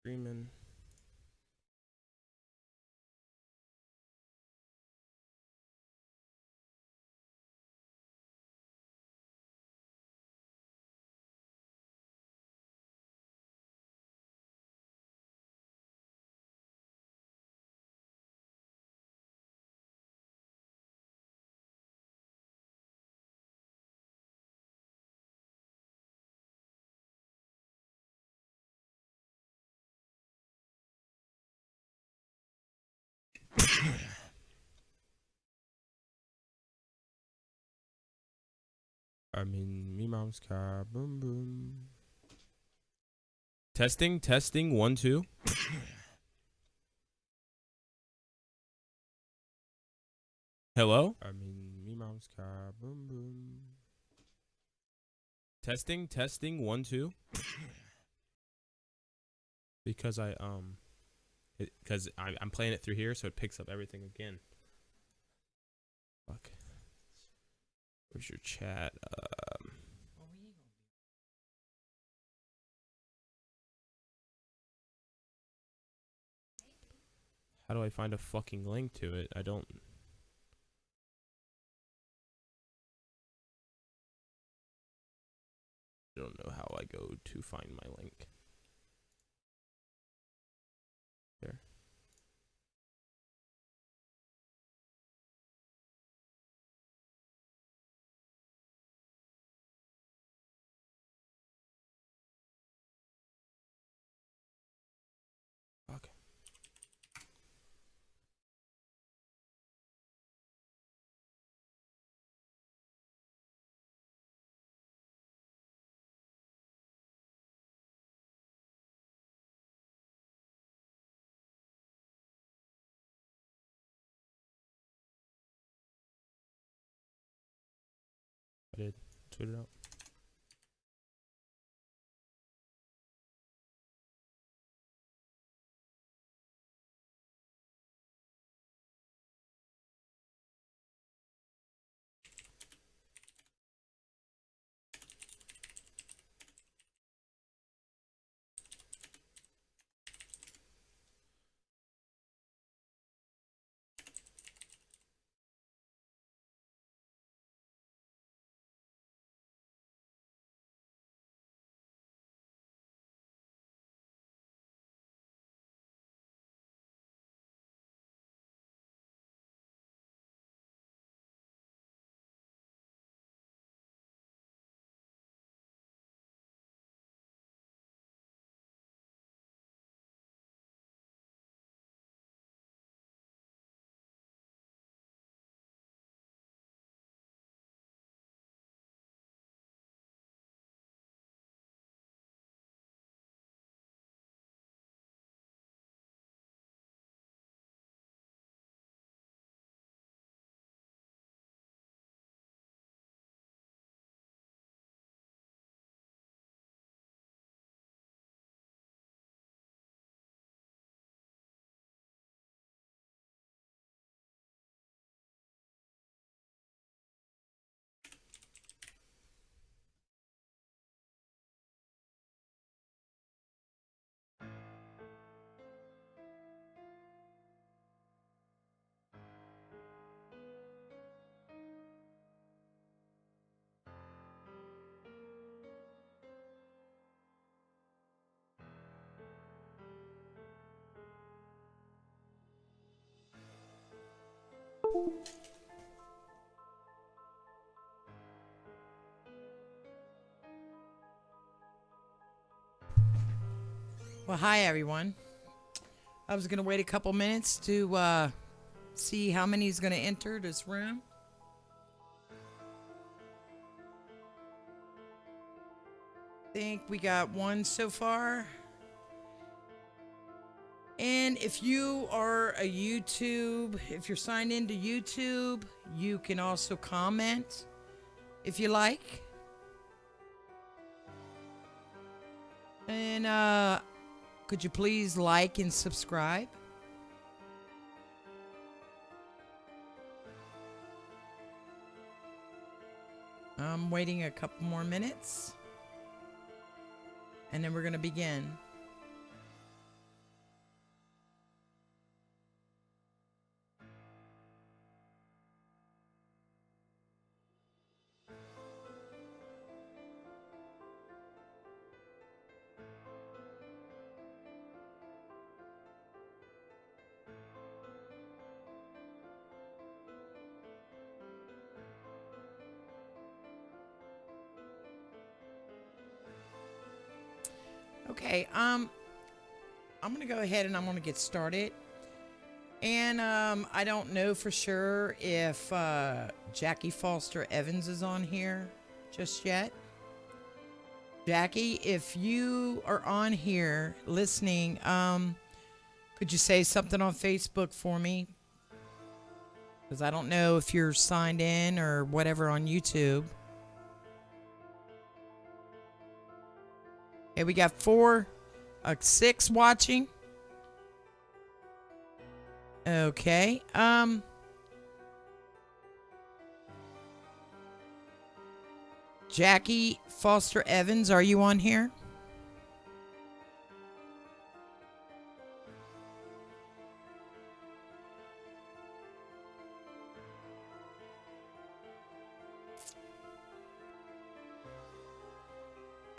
Freeman. I mean, me mom's car. Boom, boom. Testing, testing. 1, 2. Hello? I mean, me mom's car. Boom, boom. Testing, testing. 1, 2. Because I'm playing it through here, so it picks up everything again. Fuck. Where's your chat? How do I find a fucking link to it? I don't know how I go to find my link. There. Fuck. I did. Tweet it out. Well, hi everyone. I was gonna wait a couple minutes to see how many is gonna enter this room. Think we got one so far. And if you are a YouTube, if you're signed into YouTube, you can also comment if you like. And could you please like and subscribe? I'm waiting a couple more minutes. And then we're going to begin. Okay, I'm gonna go ahead and I'm gonna get started. And I don't know for sure if Jackie Foster Evans is on here just yet. Jackie, if you are on here listening, could you say something on Facebook for me? Because I don't know if you're signed in or whatever on YouTube. Okay, we got 6 watching. Okay. Jackie Foster Evans, are you on here?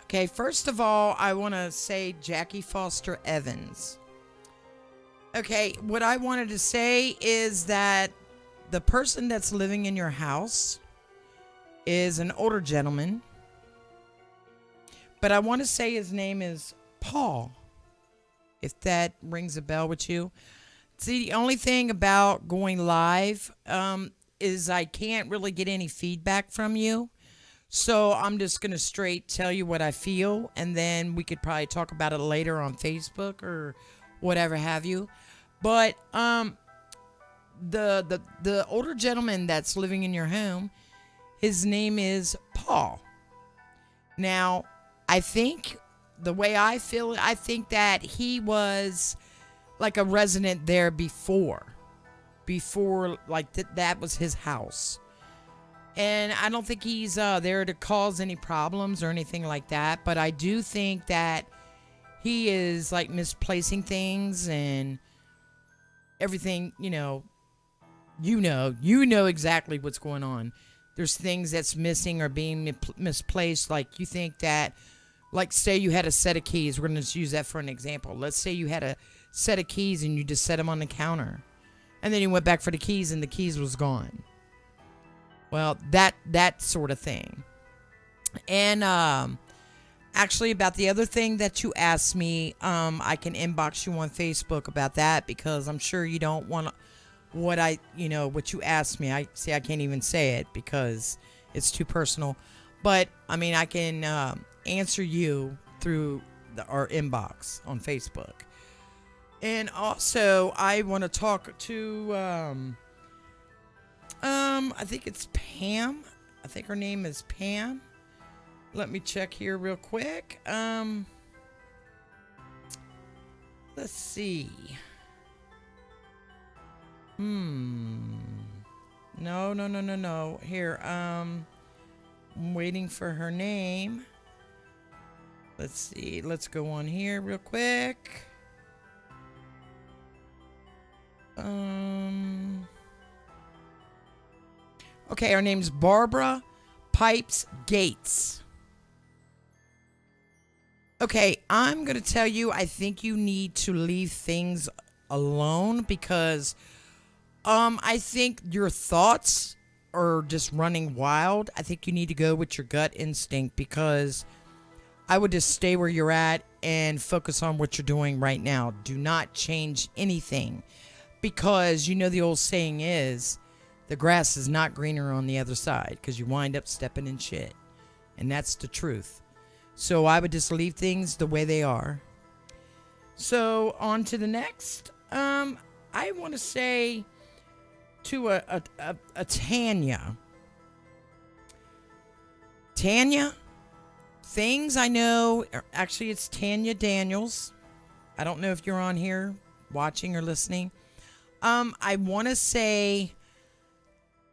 Okay, first of all, I want to say Jackie Foster Evans. Okay, what I wanted to say is that the person that's living in your house is an older gentleman, but I want to say his name is Paul, if that rings a bell with you. See, the only thing about going live is I can't really get any feedback from you. So I'm just going to straight tell you what I feel, and then we could probably talk about it later on Facebook or whatever have you. But the older gentleman that's living in your home, his name is Paul. Now, I think the way I feel it, I think that he was like a resident there before like that was his house. And I don't think he's there to cause any problems or anything like that. But I do think that he is like misplacing things and everything, you know exactly what's going on. There's things that's missing or being misplaced. Like you think that, like say you had a set of keys. We're going to just use that for an example. Let's say you had a set of keys and you just set them on the counter. And then you went back for the keys and the keys was gone. Well, that sort of thing. And actually, about the other thing that you asked me, I can inbox you on Facebook about that because I'm sure you don't want what you asked me. I can't even say it because it's too personal. But I mean, I can answer you through our inbox on Facebook. And also, I want to talk to. I think it's Pam. I think her name is Pam. Let me check here real quick. Let's see. No. Here, I'm waiting for her name. Let's see. Let's go on here real quick. Okay, her name's Barbara Pipes Gates. Okay, I'm going to tell you, I think you need to leave things alone because I think your thoughts are just running wild. I think you need to go with your gut instinct because I would just stay where you're at and focus on what you're doing right now. Do not change anything because you know the old saying is, the grass is not greener on the other side because you wind up stepping in shit. And that's the truth. So I would just leave things the way they are. So on to the next. I want to say to a Tanya. Tanya, things I know, actually it's Tanya Daniels. I don't know if you're on here watching or listening. I want to say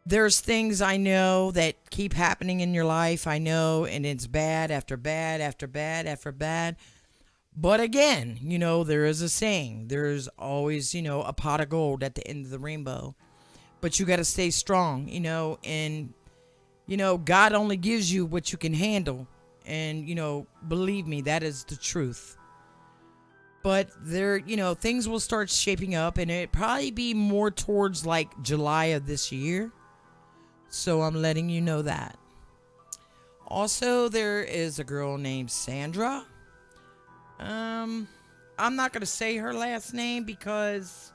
there's things I know that keep happening in your life. I know, and it's bad after bad after bad after bad. But again, there is a saying. There's always, a pot of gold at the end of the rainbow. But you got to stay strong, and, God only gives you what you can handle. And, believe me, that is the truth. But there, things will start shaping up, and it probably be more towards like July of this year. So I'm letting you know that. Also, there is a girl named Sandra. Um, I'm not gonna say her last name because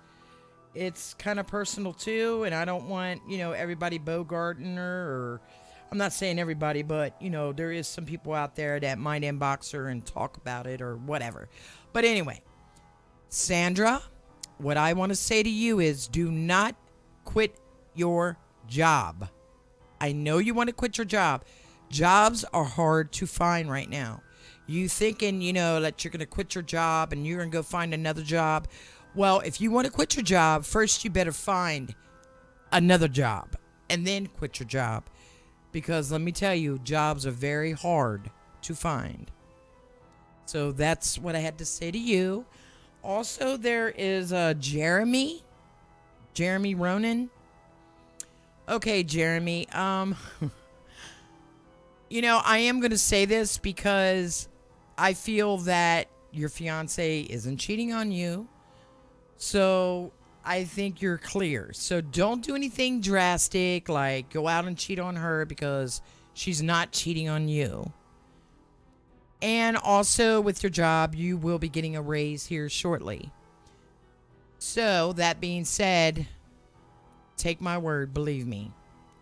it's kind of personal too, and I don't want everybody bogarting her. Or I'm not saying everybody, but there is some people out there that might inbox her and talk about it or whatever. But anyway, Sandra, what I want to say to you is do not quit your job. I know you want to quit your job. Jobs are hard to find right now. You thinking, that you're going to quit your job and you're going to go find another job. Well, if you want to quit your job, first you better find another job and then quit your job. Because let me tell you, jobs are very hard to find. So that's what I had to say to you. Also, there is Jeremy Ronan. Okay, Jeremy. I am going to say this because I feel that your fiance isn't cheating on you. So I think you're clear. So don't do anything drastic like go out and cheat on her because she's not cheating on you. And also with your job, you will be getting a raise here shortly. So that being said, take my word, believe me.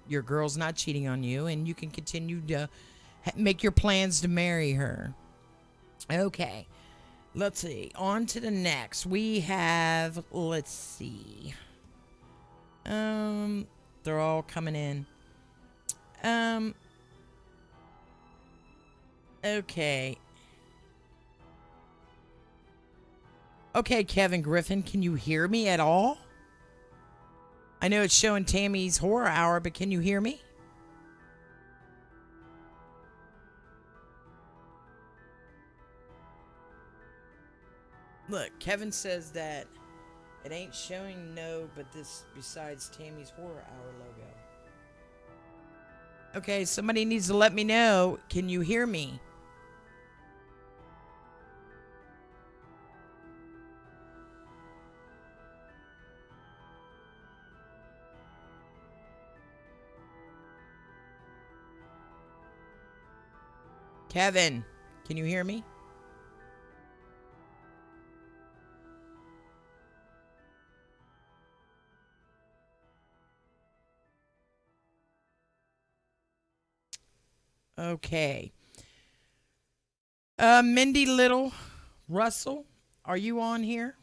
Your girl's not cheating on you, and you can continue to make your plans to marry her. Okay, let's see. On to the next. We have, let's see. They're all coming in. Okay. Okay, Kevin Griffin, can you hear me at all? I know it's showing Tammy's horror hour, but can you hear me? Look, Kevin says that it ain't showing no, but this besides Tammy's horror hour logo. Okay, somebody needs to let me know. Can you hear me? Kevin, can you hear me? Okay. Mindy Little Russell, are you on here?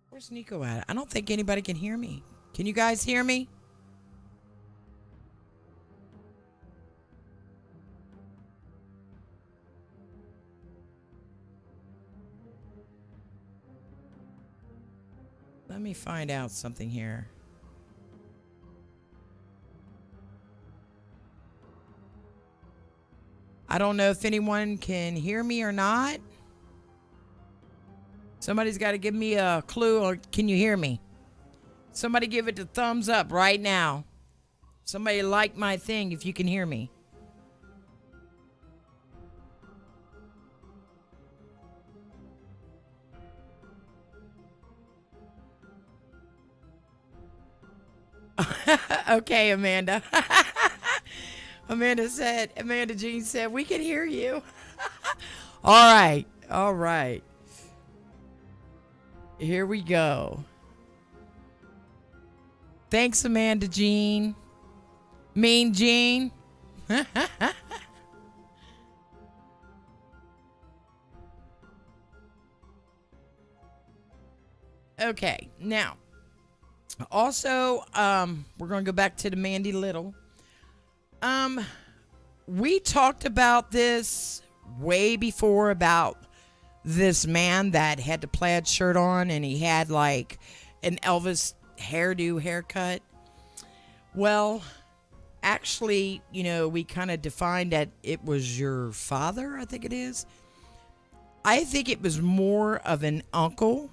Where's Nico at? I don't think anybody can hear me. Can you guys hear me? Let me find out something here. I don't know if anyone can hear me or not. Somebody's got to give me a clue, or can you hear me? Somebody give it the thumbs up right now. Somebody like my thing if you can hear me. Okay, Amanda. Amanda Jean said, we can hear you. All right. All right. Here we go. Thanks, Amanda Jean. Mean Jean. Okay, now, also, we're going to go back to the Mandy Little. We talked about this way before about this man that had the plaid shirt on and he had like an Elvis haircut. Well, actually, we kind of defined that it was your father, I think it is. I think it was more of an uncle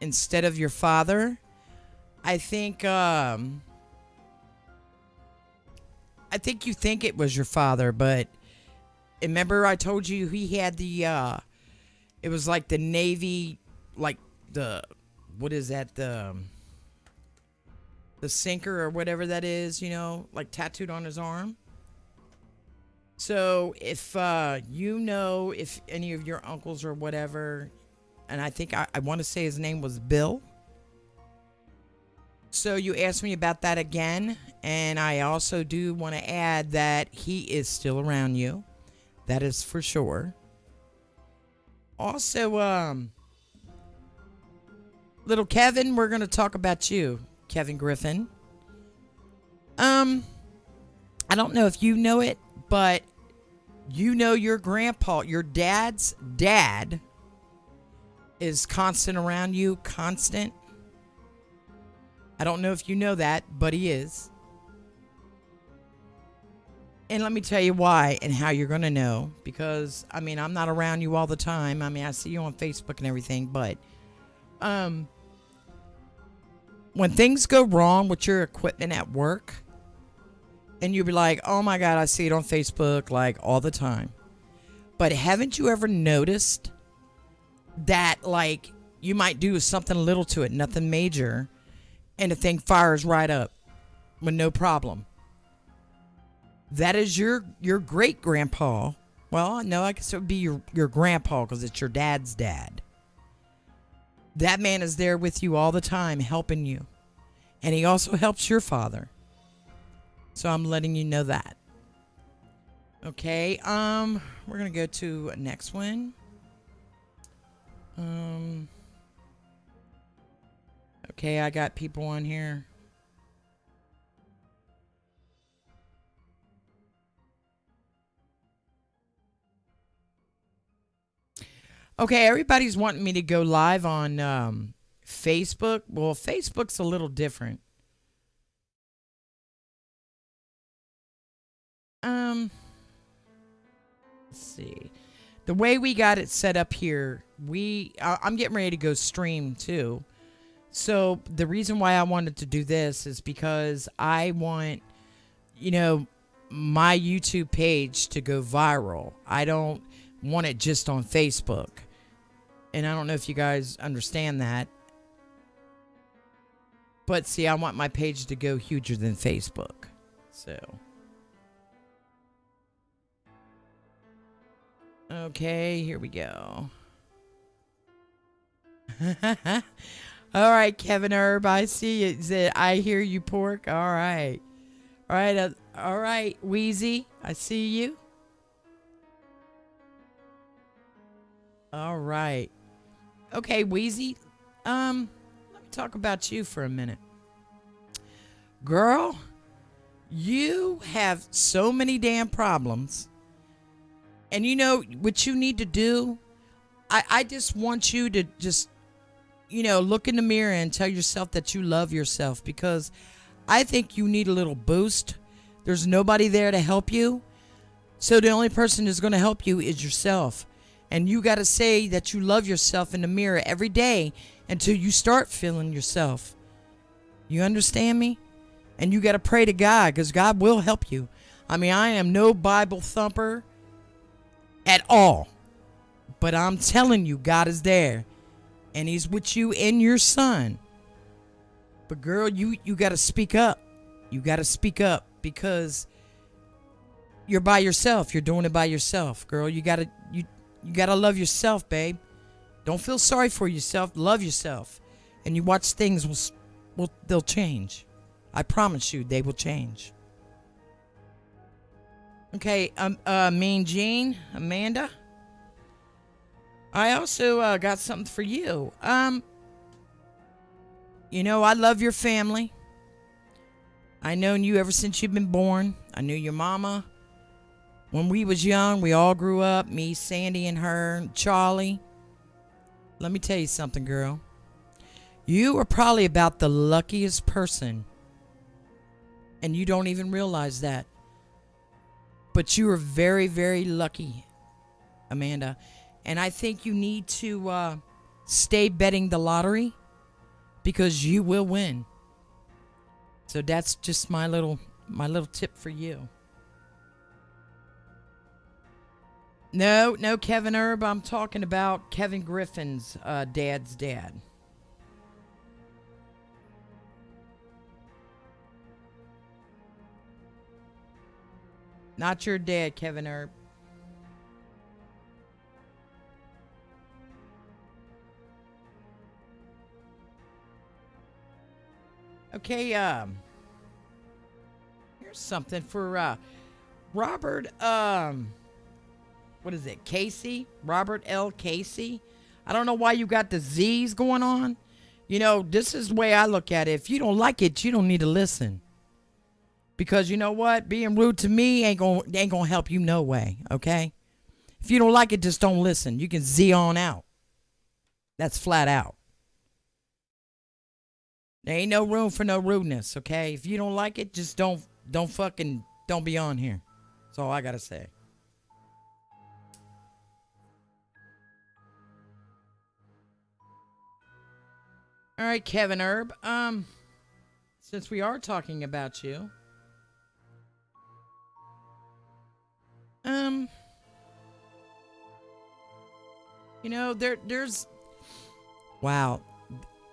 instead of your father. I think you think it was your father, but remember I told you he had the it was like the Navy, like the, what is that, the the sinker or whatever that is, like tattooed on his arm. So if if any of your uncles or whatever, and I think I want to say his name was Bill. So you asked me about that again, and I also do want to add that he is still around you. That is for sure. Also, little Kevin, we're going to talk about you, Kevin Griffin. I don't know if you know it, but your grandpa, your dad's dad is constant around you, constant. I don't know if you know that, but he is. And let me tell you why and how you're going to know. Because, I'm not around you all the time. I see you on Facebook and everything. But when things go wrong with your equipment at work, and you'll be like, oh my God, I see it on Facebook like all the time. But haven't you ever noticed that like you might do something little to it, nothing major, and the thing fires right up with no problem? That is your great grandpa. Well, no, I guess it would be your grandpa because it's your dad's dad. That man is there with you all the time, helping you. And he also helps your father. So I'm letting you know that. Okay, we're gonna go to next one. Okay, I got people on here. Okay, everybody's wanting me to go live on Facebook. Well, Facebook's a little different. Let's see. The way we got it set up here, I'm getting ready to go stream too. So the reason why I wanted to do this is because I want, my YouTube page to go viral. I don't want it just on Facebook. And I don't know if you guys understand that. But see, I want my page to go huger than Facebook. So. Okay, here we go. All right, Kevin Herb, I see it. I hear you, Pork. All right. All right, Wheezy, I see you. All right. Okay, Wheezy, let me talk about you for a minute. Girl, you have so many damn problems. And you know what you need to do? I just want you to just, look in the mirror and tell yourself that you love yourself, because I think you need a little boost. There's nobody there to help you. So the only person who's going to help you is yourself. And you got to say that you love yourself in the mirror every day until you start feeling yourself. You understand me? And you got to pray to God, because God will help you. I am no Bible thumper at all. But I'm telling you, God is there. And he's with you and your son. But girl, you got to speak up. You got to speak up, because you're by yourself. You're doing it by yourself. Girl, you got to love yourself, babe. Don't feel sorry for yourself. Love yourself. And you watch things they'll change. I promise you, they will change. Okay, Mean Gene, Amanda. I also got something for you. I love your family. I known you ever since you've been born. I knew your mama. When we was young, we all grew up. Me, Sandy, and her, Charlie. Let me tell you something, girl. You are probably about the luckiest person. And you don't even realize that. But you are very, very lucky, Amanda. And I think you need to stay betting the lottery, because you will win. So that's just my little tip for you. No, Kevin Herb. I'm talking about Kevin Griffin's dad's dad. Not your dad, Kevin Herb. Okay, here's something for Robert what is it, Casey? Robert L. Casey. I don't know why you got the Z's going on. You know, this is the way I look at it. If you don't like it, you don't need to listen. Because you know what? Being rude to me ain't gonna help you no way, okay? If you don't like it, just don't listen. You can Z on out. That's flat out. There ain't no room for no rudeness, okay? If you don't like it, just don't be on here. That's all I gotta say. All right, Kevin Herb. Since we are talking about you, um, you know, there's wow.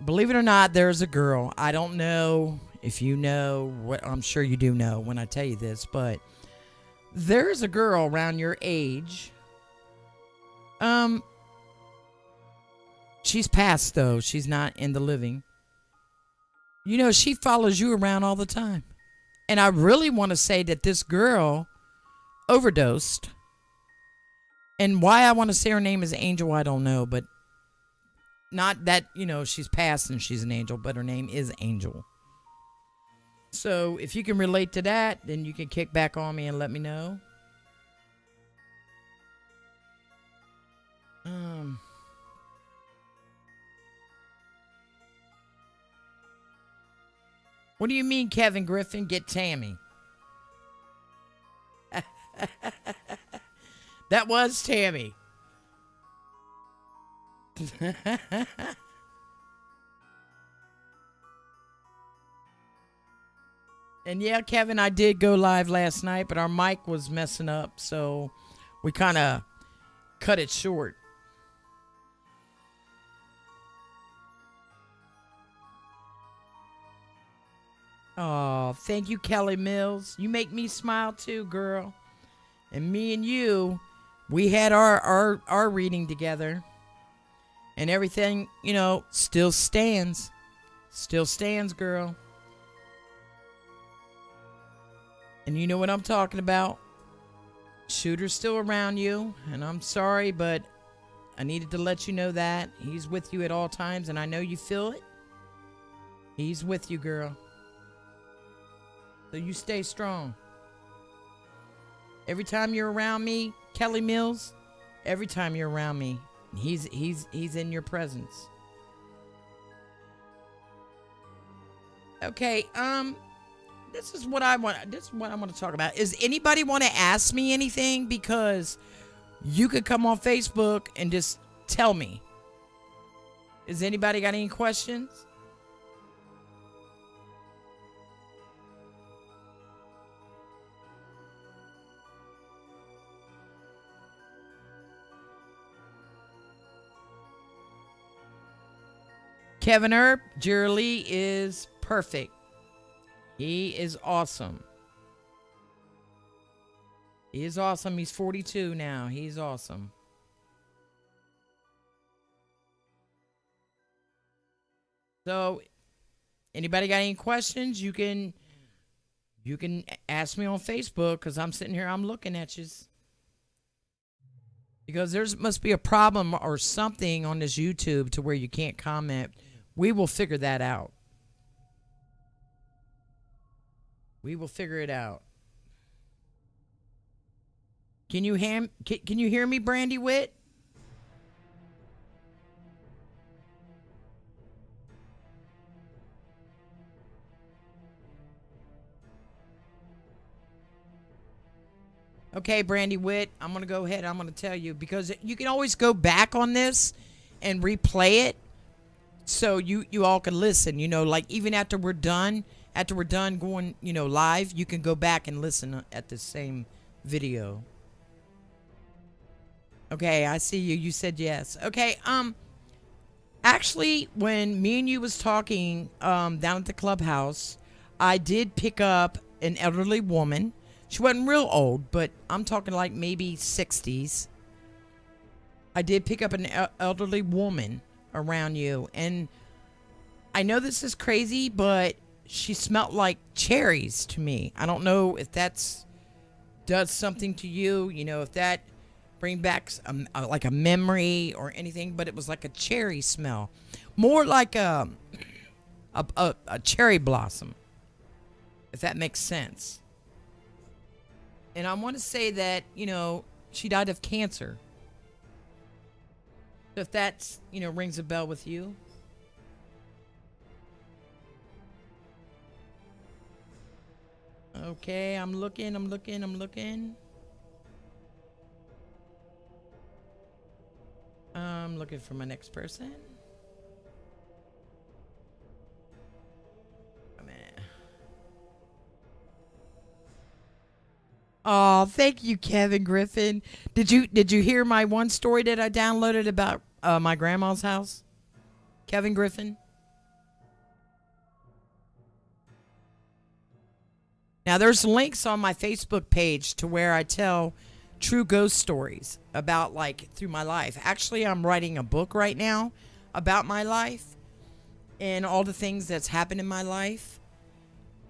Believe it or not, there's a girl. I don't know if you know what. I'm sure you do know when I tell you this, but there's a girl around your age. She's passed though. She's not in the living. You know, she follows you around all the time. And I really want to say that this girl overdosed. And why I want to say her name is Angel, I don't know, but not that, you know, she's passed and she's an angel, but her name is Angel. So if you can relate to that, then you can kick back on me and let me know. What do you mean, Kevin Griffin? Get Tammy. That was Tammy. And yeah, Kevin, I did go live last night, but our mic was messing up, so we kind of cut it short. Oh, thank you, Kelly Mills. You make me smile too, girl. And me and you, we had our reading together. And everything, you know, still stands. Still stands, girl. And you know what I'm talking about. Shooter's still around you. And I'm sorry, but I needed to let you know that. He's with you at all times, and I know you feel it. He's with you, girl. So you stay strong. Every time you're around me, Kelly Mills, every time you're around me, he's in your presence. Okay, this is what I want to talk about. Is anybody want to ask me anything? Because you could come on Facebook and just tell me. Has anybody got any questions? Kevin Earp, Jerry Lee is perfect. He is awesome. He is awesome. He's 42 now. He's awesome. So, anybody got any questions? You can ask me on Facebook because I'm sitting here. I'm looking at you. Because there must be a problem or something on this YouTube to where you can't comment. We will figure that out. We will figure it out. Can you hear me, Brandy Witt? Okay, Brandy Witt, I'm going to go ahead. I'm going to tell you because you can always go back on this and replay it so you all can listen, you know, like even after we're done going, you know, live, you can go back and listen at the same video. Okay, I see you. You said yes. Okay, actually, when me and you was talking down at the clubhouse, I did pick up an elderly woman. She wasn't real old, but I'm talking like maybe 60s. I did pick up an elderly woman around you, and I know this is crazy, but she smelled like cherries to me. I don't know if that's does something to you, if that bring back like a memory or anything, but it was like a cherry smell, more like a cherry blossom, if that makes sense. And I want to say that she died of cancer. So if that's rings a bell with you. Okay, I'm looking. I'm looking for my next person. A minute. Oh, thank you, Kevin Griffin. Did you hear my one story that I downloaded about my grandma's house? Kevin Griffin. Now, there's links on my Facebook page to where I tell true ghost stories about through my life. Actually, I'm writing a book right now about my life and all the things that's happened in my life.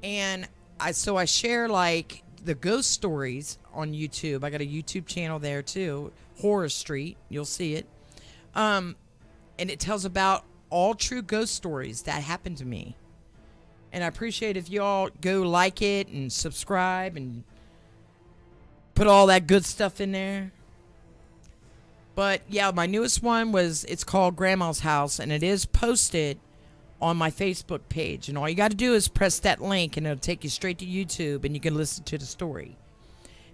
And I share the ghost stories on YouTube. I got a YouTube channel there too, Horror Street. You'll see it. And it tells about all true ghost stories that happened to me. And I appreciate if y'all go like it and subscribe and put all that good stuff in there. But yeah, my newest one it's called Grandma's House, and it is posted on my Facebook page. And all you got to do is press that link, and it'll take you straight to YouTube, and you can listen to the story.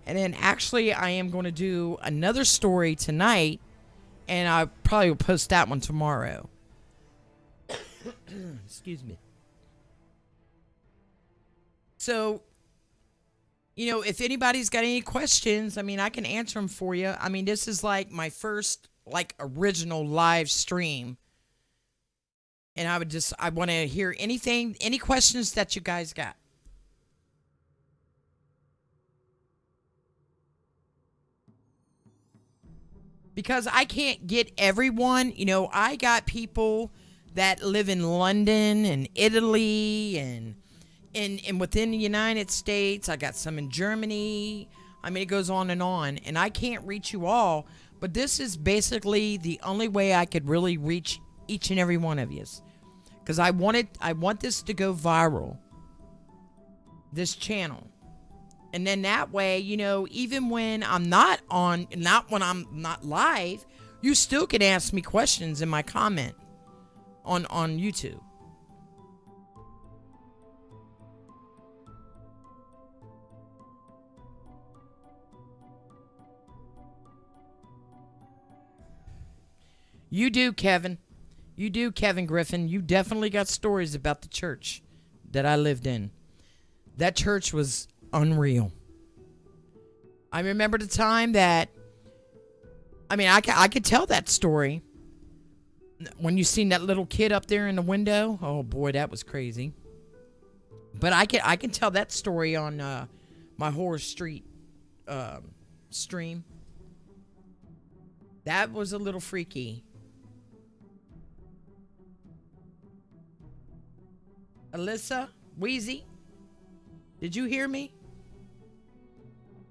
And then actually, I am going to do another story tonight, and I probably will post that one tomorrow. Excuse me. So, if anybody's got any questions, I can answer them for you. This is my first original live stream. And I want to hear any questions that you guys got. Because I can't get everyone, I got people that live in London and Italy and within the United States. I got some in Germany. It goes on. And I can't reach you all. But this is basically the only way I could really reach each and every one of you. Because I want this to go viral. This channel. And then that way, even when I'm not when I'm not live, you still can ask me questions in my comment on YouTube. You do, Kevin. You do, Kevin Griffin. You definitely got stories about the church that I lived in. That church was unreal. I remember the time that, I could tell that story. When you seen that little kid up there in the window, oh boy, that was crazy. But I can tell that story on my Horror Street stream. That was a little freaky. Alyssa, Wheezy, did you hear me?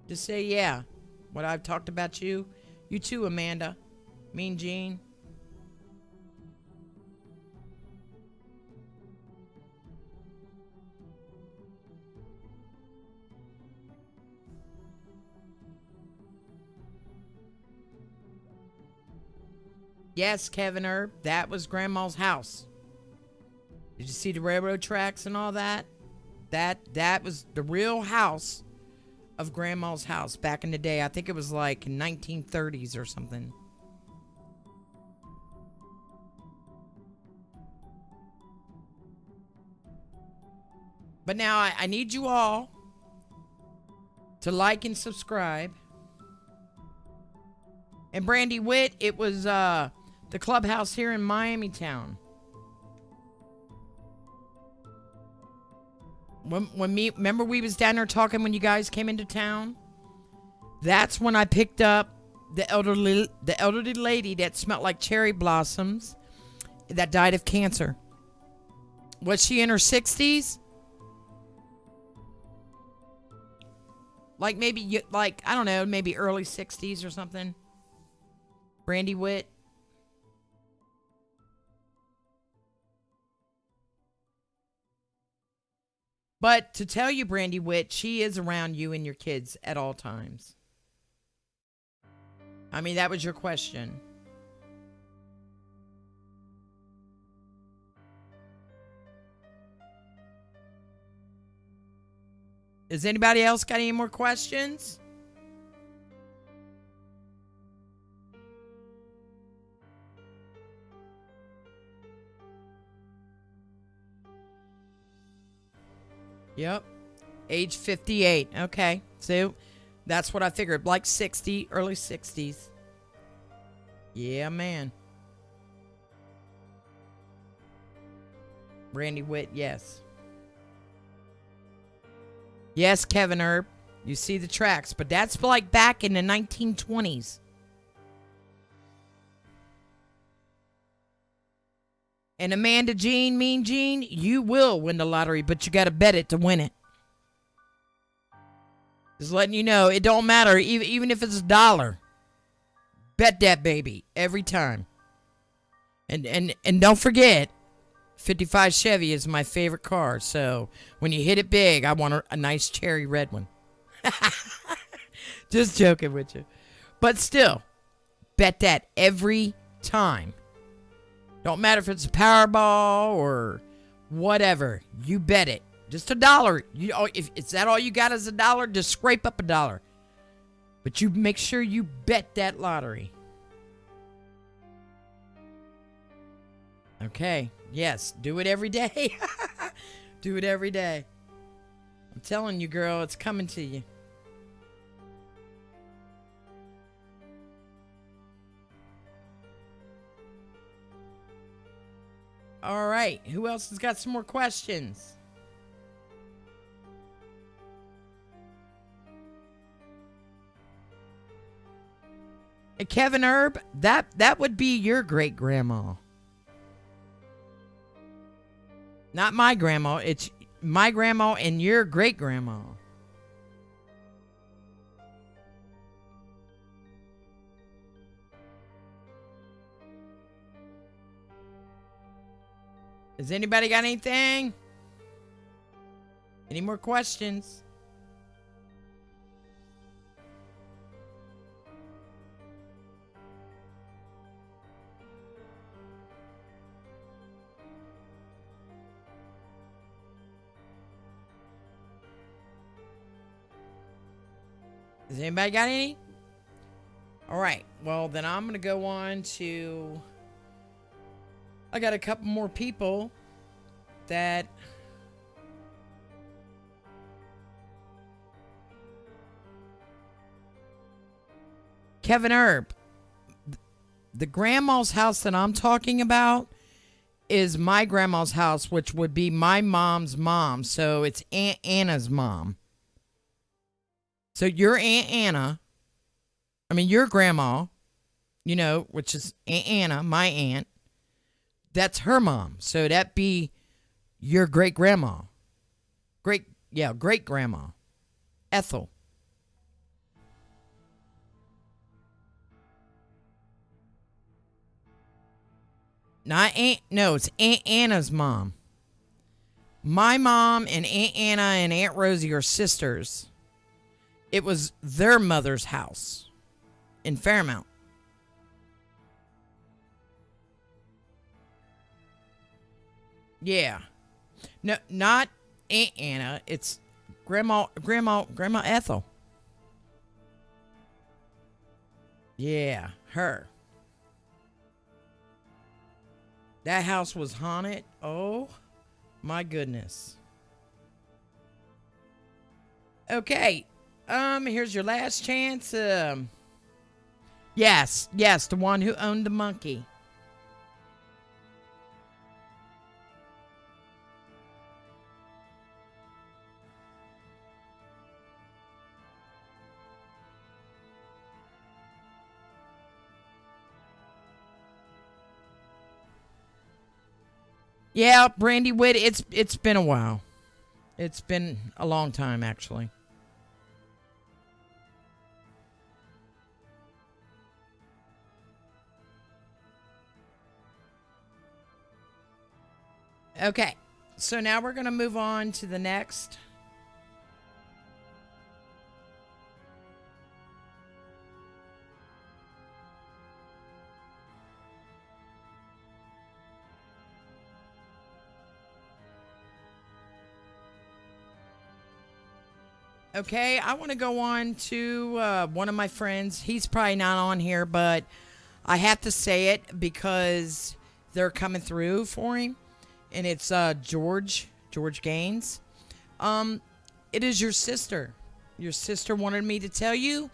Just say yeah. What I've talked about you. You too, Amanda. Mean Gene. Yes, Kevin Herb, that was Grandma's house. Did you see the railroad tracks and all that? That was the real house of Grandma's house back in the day. I think it was like 1930s or something. But now I need you all to like and subscribe. And Brandy Witt, it was the clubhouse here in Miami Town. Remember we was down there talking when you guys came into town? That's when I picked up the elderly lady that smelled like cherry blossoms that died of cancer. Was she in her 60s? Like maybe, like, I don't know, maybe early 60s or something. Brandy Witt. But to tell you, Brandy Witt, she is around you and your kids at all times. I mean, that was your question. Does anybody else got any more questions? Yep. Age 58. Okay. So that's what I figured. Like 60, early 60s. Yeah, man. Brandy Witt, yes. Yes, Kevin Erb. You see the tracks, but that's like back in the 1920s. And Amanda Jean, Mean Jean, you will win the lottery, but you got to bet it to win it. Just letting you know, it don't matter, even if it's $1. Bet that baby every time. And don't forget, 55 Chevy is my favorite car. So when you hit it big, I want a nice cherry red one. Just joking with you. But still, bet that every time. Don't matter if it's a Powerball or whatever. You bet it. Just $1. If it's that all you got is $1, just scrape up $1. But you make sure you bet that lottery. Okay. Yes. Do it every day. Do it every day. I'm telling you, girl, it's coming to you. All right. Who else has got some more questions? Kevin Erb, that would be your great grandma. Not my grandma. It's my grandma and your great grandma. Has anybody got anything? Any more questions? Has anybody got any? All right. Well, then I'm going to go on to... I got a couple more people that... Kevin Erb. The grandma's house that I'm talking about is my grandma's house, which would be my mom's mom. So it's Aunt Anna's mom. So your Aunt Anna, your grandma, which is Aunt Anna, my aunt, that's her mom. So that'd be your great grandma. Great grandma. Ethel. It's Aunt Anna's mom. My mom and Aunt Anna and Aunt Rosie are sisters. It was their mother's house in Fairmount. Yeah. No, not Aunt Anna. It's Grandma Ethel. Yeah, her. That house was haunted. Oh, my goodness. Okay. Here's your last chance. Yes, the one who owned the monkey. Yeah, Brandy Witt. It's been a while. It's been a long time, actually. Okay, so now we're gonna move on to the next. Okay, I want to go on to one of my friends. He's probably not on here, but I have to say it because they're coming through for him, and it's George Gaines. Um, it is your sister. Your sister wanted me to tell you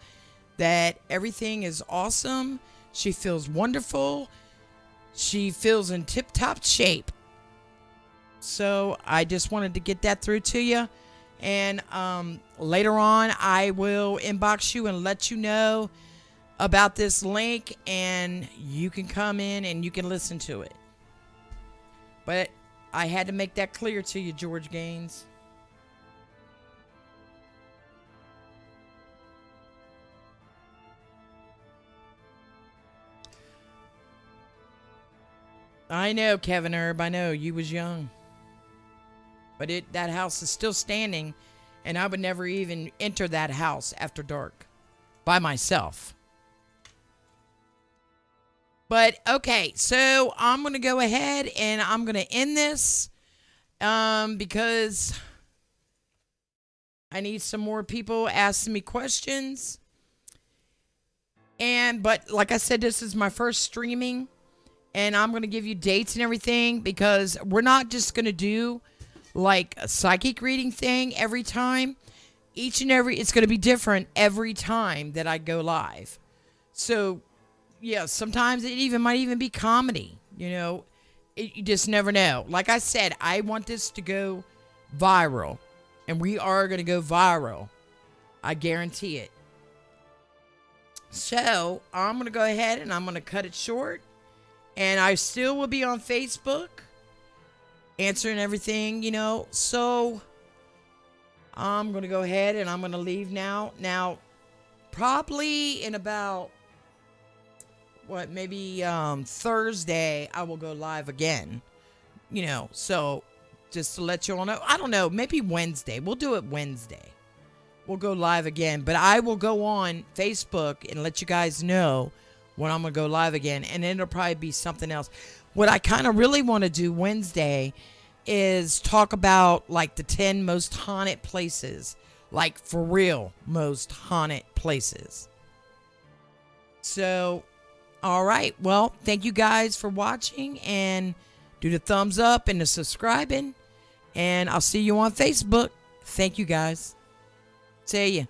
that everything is awesome. She feels wonderful. She feels in tip-top shape. So I just wanted to get that through to you. And later on, I will inbox you and let you know about this link, and you can come in and you can listen to it. But I had to make that clear to you, George Gaines. I know, Kevin Herb. I know you was young. But that house is still standing, and I would never even enter that house after dark by myself. But okay, so I'm going to go ahead and I'm going to end this because I need some more people asking me questions. But like I said, this is my first streaming, and I'm going to give you dates and everything because we're not just going to do like a psychic reading thing every time. It's going to be different every time that I go live. So yeah, sometimes it might even be comedy. You just never know. Like I said, I want this to go viral, and we are going to go viral. I guarantee it. So I'm going to go ahead and I'm going to cut it short, and I still will be on Facebook answering everything, So I'm going to go ahead and I'm going to leave now. Now, probably in about maybe Thursday, I will go live again. So just to let you all know, I don't know, maybe Wednesday. We'll do it Wednesday. We'll go live again, but I will go on Facebook and let you guys know when I'm going to go live again, and it'll probably be something else. What I kind of really want to do Wednesday is talk about like the 10 most haunted places, like for real most haunted places. So, all right. Well, thank you guys for watching, and do the thumbs up and the subscribing, and I'll see you on Facebook. Thank you guys. See ya.